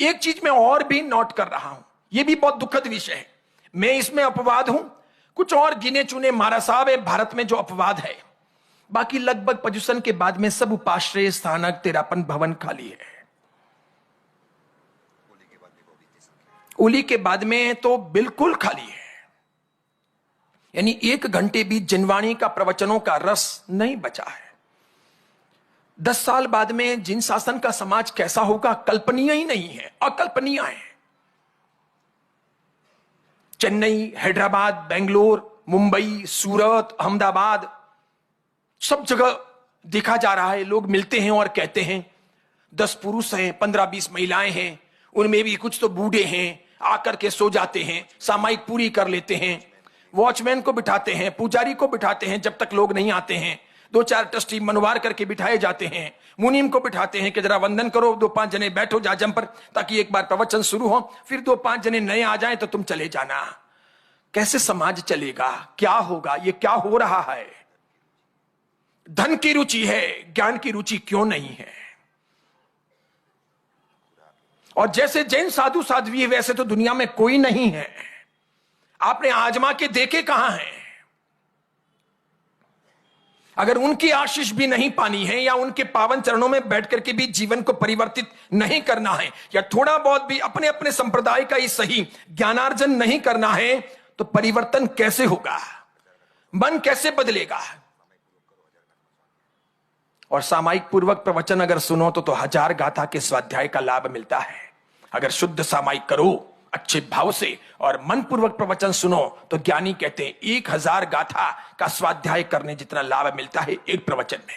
एक चीज मैं और भी नोट कर रहा हूं, यह भी बहुत दुखद विषय है, मैं इसमें अपवाद हूं, कुछ और गिने चुने महाराज साहब है भारत में जो अपवाद है, बाकी लगभग पर्यूषण के बाद में सब उपाश्रय स्थानक तेरापन भवन खाली है। होली के बाद में तो बिल्कुल खाली है, यानी 1 घंटे भी जनवाणी का प्रवचनों का रस नहीं बचा है। 10 साल बाद में जिन शासन का समाज कैसा होगा कल्पनीय ही नहीं है, अकल्पनीय है। चेन्नई, हैदराबाद, बेंगलोर, मुंबई, सूरत, अहमदाबाद, सब जगह देखा जा रहा है, लोग मिलते हैं और कहते हैं 10 पुरुष हैं, 15-20 महिलाएं हैं, उनमें भी कुछ तो बूढ़े हैं, आकर के सो जाते हैं, सामायिक पूरी कर लेते हैं, वॉचमैन को बिठाते हैं, पुजारी को बिठाते हैं, जब तक लोग नहीं आते हैं 2-4 ट्रस्टी मनवार करके बिठाए जाते हैं, मुनीम को बिठाते हैं कि जरा वंदन करो, 2-5 जने बैठो जाजम पर ताकि एक बार प्रवचन शुरू हो, फिर 2-5 जने नए आ जाएं तो तुम चले जाना। कैसे समाज चलेगा, क्या होगा, ये क्या हो रहा है? धन की रुचि है, ज्ञान की रुचि क्यों नहीं है? और जैसे जैन साधु साध्वी है वैसे तो दुनिया में कोई नहीं है। आपने आजमा के देखे कहां हैं? अगर उनकी आशीष भी नहीं पानी है या उनके पावन चरणों में बैठ करके भी जीवन को परिवर्तित नहीं करना है या थोड़ा बहुत भी अपने अपने संप्रदाय का ही सही ज्ञानार्जन नहीं करना है तो परिवर्तन कैसे होगा? मन कैसे बदलेगा? और सामायिक पूर्वक प्रवचन अगर सुनो तो 1000 गाथा के स्वाध्याय का लाभ मिलता है। अगर शुद्ध सामायिक करो अच्छे भाव से और मन पूर्वक प्रवचन सुनो तो ज्ञानी कहते हैं 1000 गाथा का स्वाध्याय करने जितना लाभ मिलता है एक प्रवचन में।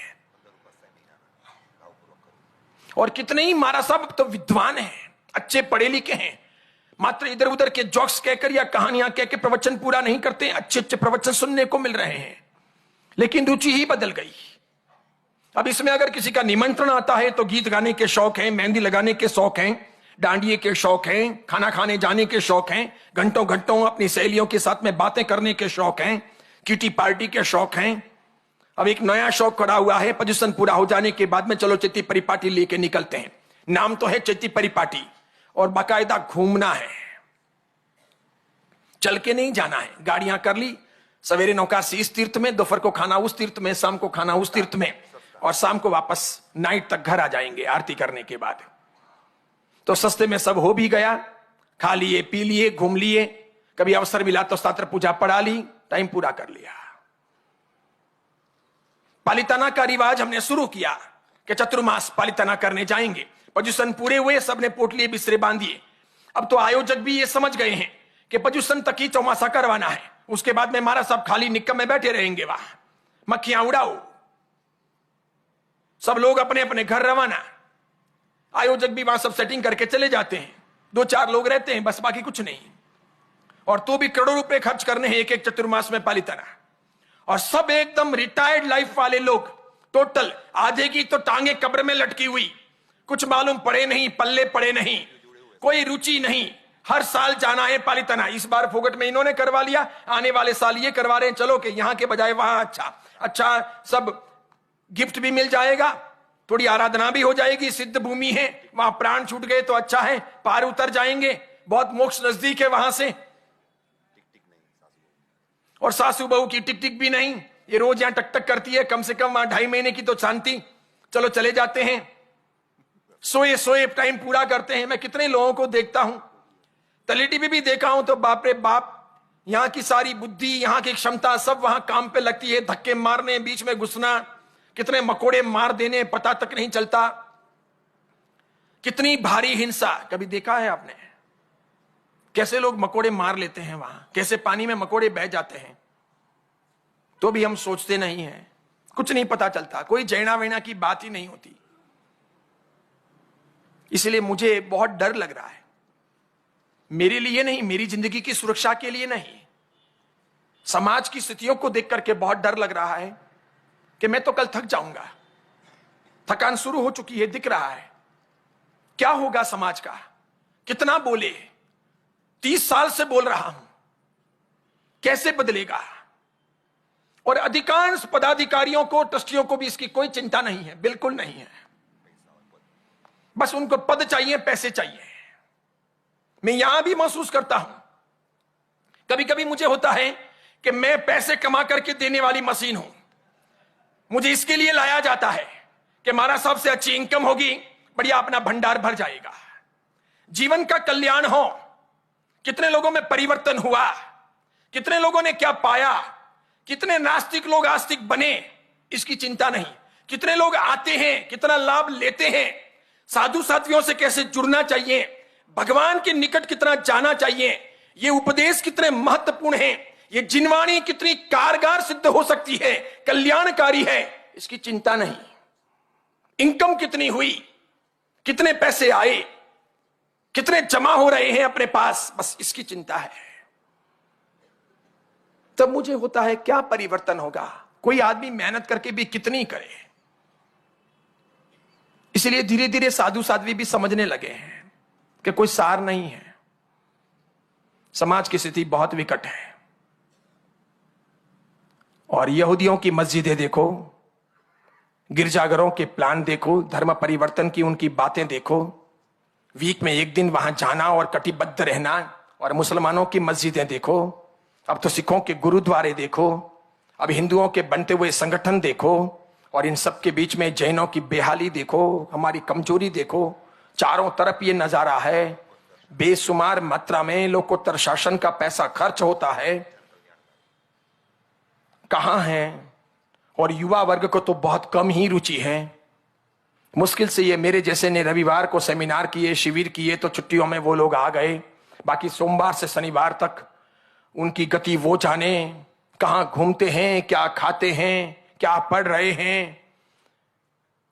और कितने ही महाराज साहब तो विद्वान हैं, अच्छे पढ़े लिखे हैं, मात्र इधर उधर के जोक्स कहकर या कहानियां कह के प्रवचन पूरा नहीं करते, अच्छे अच्छे प्रवचन सुनने को मिल रहे हैं, लेकिन रुचि ही बदल गई। अब इसमें अगर किसी का निमंत्रण आता है तो गीत गाने के शौक हैं, मेहंदी लगाने के शौक हैं, डांडिये के शौक हैं, खाना खाने जाने के शौक हैं, घंटों घंटों अपनी सहेलियों के साथ में बातें करने के शौक हैं, किटी पार्टी के शौक हैं। अब एक नया शौक खड़ा हुआ है, पर्यूषण पूरा हो जाने के बाद में चलो चित्ती परिपाटी लेके निकलते हैं। नाम तो है चित्ती परिपाटी और बाकायदा घूमना है, चल के नहीं जाना है। गाड़ियां कर ली, सवेरे नौकासी इस तीर्थ में, दोपहर को खाना उस तीर्थ में, शाम को खाना उस तीर्थ में और शाम को वापस नाइट तक घर आ जाएंगे आरती करने के बाद। तो सस्ते में सब हो भी गया, खा लिए, पी लिए, घूम लिए, कभी अवसर मिला तो स्तात्र पूजा पढ़ा ली, टाइम पूरा कर लिया। पालिताना का रिवाज हमने शुरू किया कि चतुर्मास पालिताना करने जाएंगे। पर्यूषण पूरे हुए, सबने पोटलिए बिस्तरे बांधिए। अब तो आयोजक भी ये समझ गए हैं कि पर्यूषण तक ही चौमासा करवाना है, उसके बाद में महाराज साहब खाली निक्कम में बैठे रहेंगे, वहां मक्खियां उड़ाओ, सब लोग अपने अपने घर रवाना। आयोजक भी वहां सब सेटिंग करके चले जाते हैं, 2-4 लोग रहते हैं बस, बाकी कुछ नहीं। और तो भी करोड़ों रुपए खर्च करने हैं एक एक चतुर्मास में पालिताना, और सब एकदम रिटायर्ड लाइफ वाले लोग, टोटल आधे की तो टांगे कब्र में लटकी हुई, कुछ मालूम पड़े नहीं, पल्ले पड़े नहीं, कोई रुचि नहीं। हर साल जाना है पालिताना, इस बार फोगट में इन्होंने करवा लिया, आने वाले साल ये करवा रहे हैं, चलो कि यहां के बजाय वहां अच्छा सब गिफ्ट भी मिल जाएगा, थोड़ी आराधना भी हो जाएगी, सिद्ध भूमि है, वहां प्राण छूट गए तो अच्छा है, पार उतर जाएंगे, बहुत मोक्ष नजदीक है वहां से। और सासू बहू की टिक टिक भी नहीं, ये रोज यहां टक टक करती है, कम से कम वहां 2.5 महीने की तो शांति। चलो चले जाते हैं, सोए टाइम पूरा करते हैं। मैं कितने लोगों को देखता हूं, तलेटी भी देखा हूं, तो बाप रे बाप, यहां की सारी बुद्धि, यहां की क्षमता सब वहां काम पे लगती है, धक्के मारने, बीच में घुसना, कितने मकोड़े मार देने पता तक नहीं चलता, कितनी भारी हिंसा। कभी देखा है आपने कैसे लोग मकोड़े मार लेते हैं वहां, कैसे पानी में मकोड़े बह जाते हैं, तो भी हम सोचते नहीं हैं, कुछ नहीं पता चलता, कोई जैना वैना की बात ही नहीं होती। इसलिए मुझे बहुत डर लग रहा है, मेरे लिए नहीं, मेरी जिंदगी की सुरक्षा के लिए नहीं, समाज की स्थितियों को देख करके बहुत डर लग रहा है कि मैं तो कल थक जाऊंगा। थकान शुरू हो चुकी है, दिख रहा है। क्या होगा समाज का? कितना बोले, 30 साल से बोल रहा हूं, कैसे बदलेगा? और अधिकांश पदाधिकारियों को, ट्रस्टियों को भी इसकी कोई चिंता नहीं है, बिल्कुल नहीं है। बस उनको पद चाहिए, पैसे चाहिए। मैं यहां भी महसूस करता हूं, कभी कभी मुझे होता है कि मैं पैसे कमा करके देने वाली मशीन हूं। मुझे इसके लिए लाया जाता है कि हमारा सबसे अच्छी इनकम होगी, बढ़िया अपना भंडार भर जाएगा, जीवन का कल्याण हो। कितने लोगों में परिवर्तन हुआ, कितने लोगों ने क्या पाया, कितने नास्तिक लोग आस्तिक बने, इसकी चिंता नहीं। कितने लोग आते हैं, कितना लाभ लेते हैं, साधु साध्वियों से कैसे जुड़ना चाहिए, भगवान के निकट कितना जाना चाहिए, ये उपदेश कितने महत्वपूर्ण हैं, ये जिनवाणी कितनी कारगर सिद्ध हो सकती है, कल्याणकारी है, इसकी चिंता नहीं। इनकम कितनी हुई, कितने पैसे आए, कितने जमा हो रहे हैं अपने पास, बस इसकी चिंता है। तब मुझे होता है क्या परिवर्तन होगा। कोई आदमी मेहनत करके भी कितनी करे। इसलिए धीरे धीरे साधु साध्वी भी समझने लगे हैं कि कोई सार नहीं है, समाज की स्थिति बहुत विकट है। और यहूदियों की मस्जिदें देखो, गिरजाघरों के प्लान देखो, धर्म परिवर्तन की उनकी बातें देखो, वीक में एक दिन वहां जाना और कटिबद्ध रहना। और मुसलमानों की मस्जिदें देखो, अब तो सिखों के गुरुद्वारे देखो, अब हिंदुओं के बनते हुए संगठन देखो, और इन सब के बीच में जैनों की बेहाली देखो, हमारी कमजोरी देखो। चारों तरफ ये नजारा है, बेशुमार मात्रा में लोकोत्तर शासन का पैसा खर्च होता है। कहां है? और युवा वर्ग को तो बहुत कम ही रुचि है। मुश्किल से ये मेरे जैसे ने रविवार को सेमिनार किए, शिविर किए, तो छुट्टियों में वो लोग आ गए। बाकी सोमवार से शनिवार तक उनकी गति वो जाने, कहां घूमते हैं, क्या खाते हैं, क्या पढ़ रहे हैं,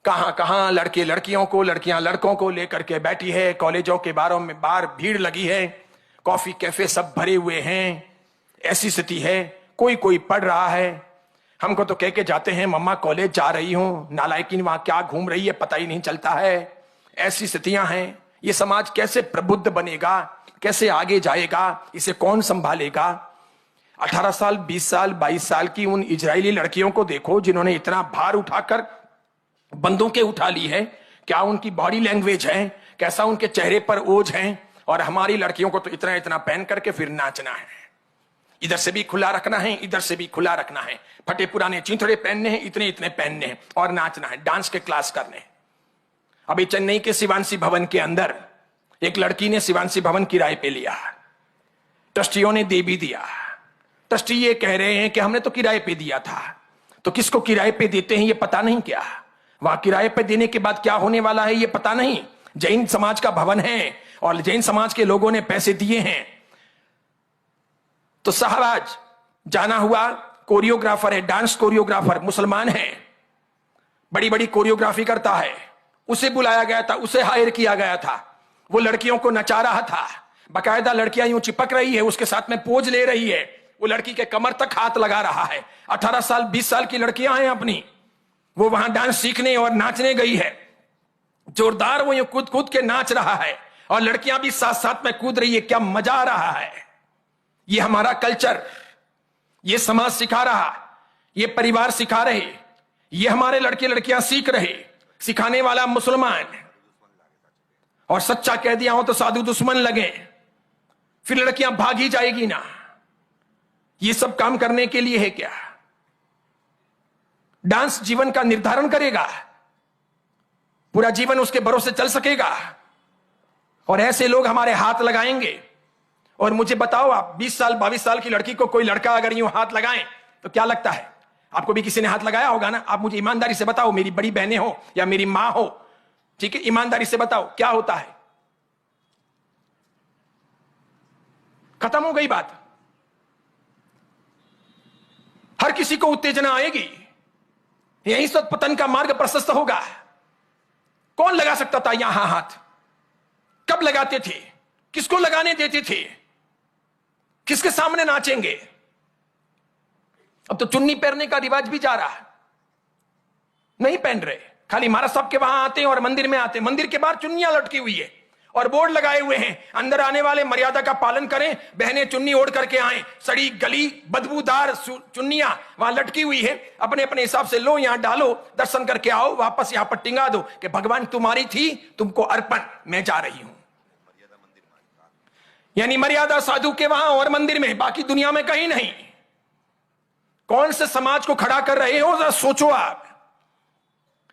कहां कहां लड़के लड़कियों को, लड़कियां लड़कों को लेकर के बैठी है। कॉलेजों के बारों में बाहर भीड़ लगी है, कॉफी कैफे सब भरे हुए हैं। ऐसी स्थिति है, कोई कोई पढ़ रहा है। हमको तो कह के जाते हैं मम्मा कॉलेज जा रही हूं, नालायकिन वहां क्या घूम रही है पता ही नहीं चलता है। ऐसी स्थितियां हैं। ये समाज कैसे प्रबुद्ध बनेगा, कैसे आगे जाएगा, इसे कौन संभालेगा। 18 साल, 20 साल, 22 साल की उन इजरायली लड़कियों को देखो जिन्होंने इतना भार उठाकर बंदूकें उठा ली है। क्या उनकी बॉडी लैंग्वेज है, कैसा उनके चेहरे पर ओज है। और हमारी लड़कियों को तो इतना इतना पहन करके फिर नाचना है, इधर से भी खुला रखना है, इधर से भी खुला रखना है, फटे पुराने चिंथड़े पहनने हैं, इतने इतने पहनने हैं, और नाचना है, डांस के क्लास करने हैं। अभी चेन्नई के शिवांशी भवन के अंदर एक लड़की ने शिवांशी भवन किराए पे लिया, ट्रस्टियों ने दे भी दिया। ट्रस्टी ये कह रहे हैं कि हमने तो किराए पे दिया था। तो किसको किराए पे देते हैं ये पता नहीं क्या, वहां किराए पे देने के बाद क्या होने वाला है ये पता नहीं। जैन समाज का भवन है और जैन समाज के लोगों ने पैसे दिए हैं। तो शाहबाज जाना हुआ कोरियोग्राफर है, डांस कोरियोग्राफर, मुसलमान है, बड़ी बड़ी कोरियोग्राफी करता है। उसे बुलाया गया था, उसे हायर किया गया था। वो लड़कियों को नचा रहा था, बकायदा लड़कियां यूं चिपक रही है, उसके साथ में पोज ले रही है, वो लड़की के कमर तक हाथ लगा रहा है। 18 साल 20 साल की लड़कियां हैं अपनी, वो वहां डांस सीखने और नाचने गई है। जोरदार वो यूं कूद कूद के नाच रहा है और लड़कियां भी साथ साथ में कूद रही है। क्या मजा आ रहा है। ये हमारा कल्चर, ये समाज सिखा रहा, ये परिवार सिखा रहे, ये हमारे लड़के लड़कियां सीख रहे। सिखाने वाला मुसलमान, और सच्चा कह दिया हो तो साधु दुश्मन लगे, फिर लड़कियां भाग ही जाएगी ना। ये सब काम करने के लिए है क्या? डांस जीवन का निर्धारण करेगा, पूरा जीवन उसके भरोसे चल सकेगा। और ऐसे लोग हमारे हाथ लगाएंगे। और मुझे बताओ आप 20 साल 22 साल की लड़की को कोई लड़का अगर यूं हाथ लगाए तो क्या लगता है? आपको भी किसी ने हाथ लगाया होगा ना। आप मुझे ईमानदारी से बताओ, मेरी बड़ी बहनें हो या मेरी मां हो, ठीक है, ईमानदारी से बताओ क्या होता है? खत्म हो गई बात। हर किसी को उत्तेजना आएगी, यहीं से पतन का मार्ग प्रशस्त होगा। कौन लगा सकता था यहां हाथ? कब लगाते थे? किसको लगाने देते थे? किसके सामने नाचेंगे? अब तो चुन्नी पहनने का रिवाज भी जा रहा है, नहीं पहन रहे, खाली महाराज साहब के वहां आते हैं और मंदिर में आते हैं। मंदिर के बाहर चुन्नियां लटकी हुई है और बोर्ड लगाए हुए हैं, अंदर आने वाले मर्यादा का पालन करें, बहनें चुन्नी ओढ़ करके आए। सड़ी गली बदबूदार चुन्नियां वहां लटकी हुई है, अपने अपने हिसाब से लो, यहां डालो, दर्शन करके आओ, वापस यहां पर टिंगा दो कि भगवान तुम्हारी थी, तुमको अर्पण, मैं जा रही हूं। यानी मर्यादा साधु के वहां और मंदिर में, बाकी दुनिया में कहीं नहीं। कौन से समाज को खड़ा कर रहे हो, जरा सोचो आप।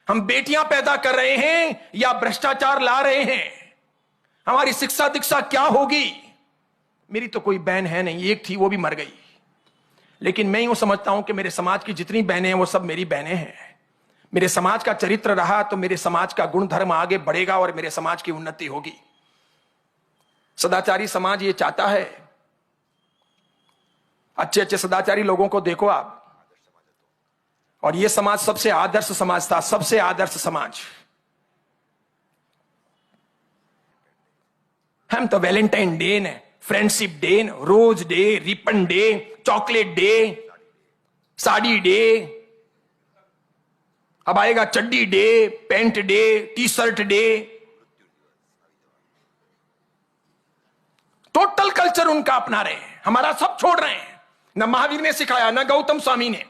हम बेटियां पैदा कर रहे हैं या भ्रष्टाचार ला रहे हैं? हमारी शिक्षा दीक्षा क्या होगी? मेरी तो कोई बहन है नहीं, एक थी वो भी मर गई, लेकिन मैं यूं समझता हूं कि मेरे समाज की जितनी बहनें हैं वो सब मेरी बहनें हैं। मेरे समाज का चरित्र रहा तो मेरे समाज का गुण धर्म आगे बढ़ेगा और मेरे समाज की उन्नति होगी। सदाचारी समाज ये चाहता है। अच्छे अच्छे सदाचारी लोगों को देखो आप, और ये समाज सबसे आदर्श समाज था, सबसे आदर्श समाज। हम तो वैलेंटाइन डे ने, फ्रेंडशिप डे, रोज डे, रिपन day, chocolate day, sari day, अब आएगा चड्डी day, pant day, T shirt day. Total culture उनका अपना रहे हैं, हमारा सब छोड़ रहे हैं। न महावीर ने सिखाया, न गौतम स्वामी ने,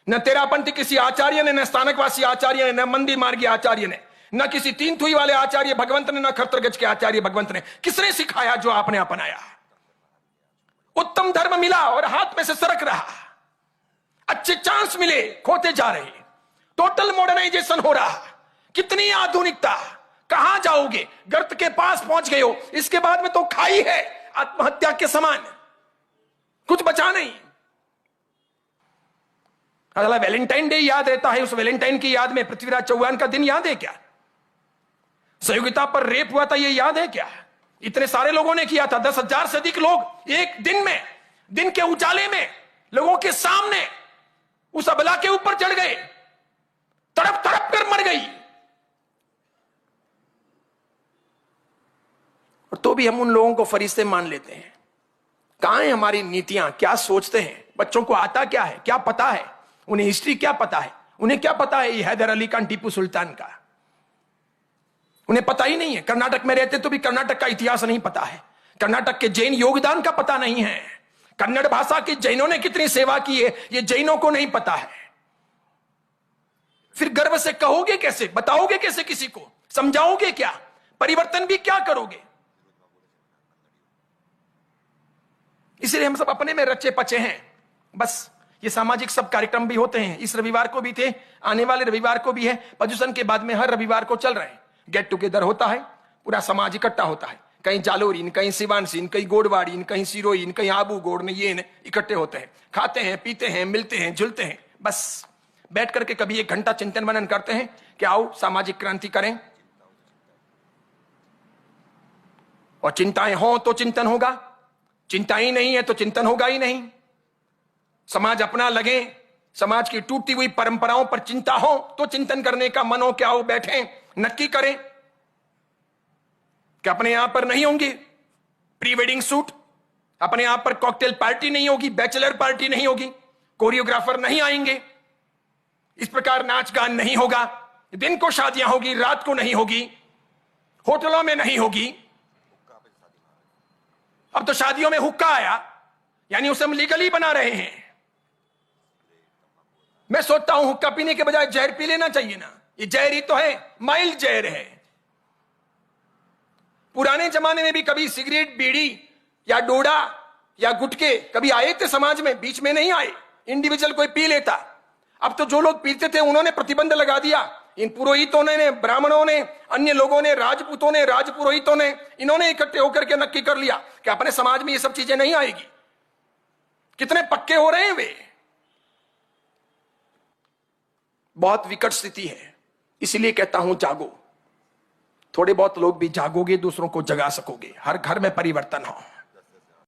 न तेरापंथी किसी आचार्य ने, न स्थानकवासी आचार्य ने, न मंदिर मार्गी आचार्य ने, न किसी तीन थुई वाले आचार्य भगवंत ने, न खरतरगज के आचार्य भगवंत ने। किसने सिखाया? जो आपने अपनाया। उत्तम धर्म मिला और हाथ में से सरक रहा। अच्छे चांस मिले, खोते जा रहे। टोटल मॉडर्नाइजेशन हो रहा। कितनी आधुनिकता, कहां जाओगे? गर्त के पास पहुंच गए हो, इसके बाद में तो खाई है आत्महत्या के समान, कुछ बचा नहीं। अगला वैलेंटाइन डे याद रहता है, उस वैलेंटाइन की याद में पृथ्वीराज चौहान का दिन याद है क्या? सहयोगिता पर रेप हुआ था, ये याद है क्या? इतने सारे लोगों ने किया था, 10,000 से अधिक लोग एक दिन में, दिन के उजाले में, लोगों के सामने उस अबला के ऊपर चढ़ गए, तड़प तड़प कर मर गई। और तो भी हम उन लोगों को फरिश्ते मान लेते हैं। कहां है हमारी नीतियां? क्या सोचते हैं? बच्चों को आता क्या है? क्या पता है उन्हें? हिस्ट्री क्या पता है उन्हें? क्या पता है ये हैदर अली खान, टीपू सुल्तान का? उन्हें पता ही नहीं है। कर्नाटक में रहते तो भी कर्नाटक का इतिहास नहीं पता है। कर्नाटक के जैन योगदान का पता नहीं है। कन्नड़ भाषा की जैनों ने कितनी सेवा की है ये जैनों को नहीं पता है। फिर गर्व से कहोगे कैसे? बताओगे कैसे? किसी को समझाओगे क्या? परिवर्तन भी क्या करोगे? इसलिए हम सब अपने में रचे पचे हैं। बस ये सामाजिक सब कार्यक्रम भी होते हैं। इस रविवार को भी थे, आने वाले रविवार को भी है। प्रदूषण के बाद में हर रविवार को चल रहे हैं। गेट टुगेदर होता है, पूरा समाज इकट्ठा होता है। कहीं जालोरीन, कहीं सिवानसीन, कहीं गोडवाड़ीन, कहीं सिरोइन, कहीं आबू गोड़ में, ये इकट्ठे होते हैं, खाते हैं, पीते हैं, मिलते हैं, झुलते हैं। बस बैठ करके कभी 1 घंटा चिंतन मनन करते हैं कि आओ सामाजिक क्रांति करें। और चिंताएं हो तो चिंतन होगा, चिंताएं नहीं है तो चिंतन होगा ही नहीं। समाज अपना लगे, समाज की टूटती हुई परंपराओं पर चिंता हो तो चिंतन करने का मन हो, क्या हो बैठे, नक्की करें कि अपने यहां पर नहीं होंगे प्री वेडिंग शूट, अपने यहां पर कॉकटेल पार्टी नहीं होगी, बैचलर पार्टी नहीं होगी, कोरियोग्राफर नहीं आएंगे, इस प्रकार नाच गान नहीं होगा, दिन को शादियां होगी, रात को नहीं होगी, होटलों में नहीं होगी। अब तो शादियों में हुक्का आया, यानी उसे हम लीगली बना रहे हैं। मैं सोचता हूं हुक्का पीने के बजाय जहर पी लेना चाहिए ना। ये जहर ही तो है, माइल्ड जहर है। पुराने जमाने में भी कभी सिगरेट, बीड़ी या डोडा या गुटके कभी आए थे समाज में? बीच में नहीं आए, इंडिविजुअल कोई पी लेता। अब तो जो लोग पीते थे उन्होंने प्रतिबंध लगा दिया। इन पुरोहितों ने, ब्राह्मणों ने, अन्य लोगों ने, राजपूतों ने, राजपुरोहितों ने, इन्होंने इकट्ठे होकर के नक्की कर लिया कि अपने समाज में ये सब चीजें नहीं आएगी। कितने पक्के हो रहे हैं वे। बहुत विकट स्थिति है। इसलिए कहता हूं जागो। थोड़े बहुत लोग भी जागोगे, दूसरों को जगा सकोगे। हर घर में परिवर्तन हो।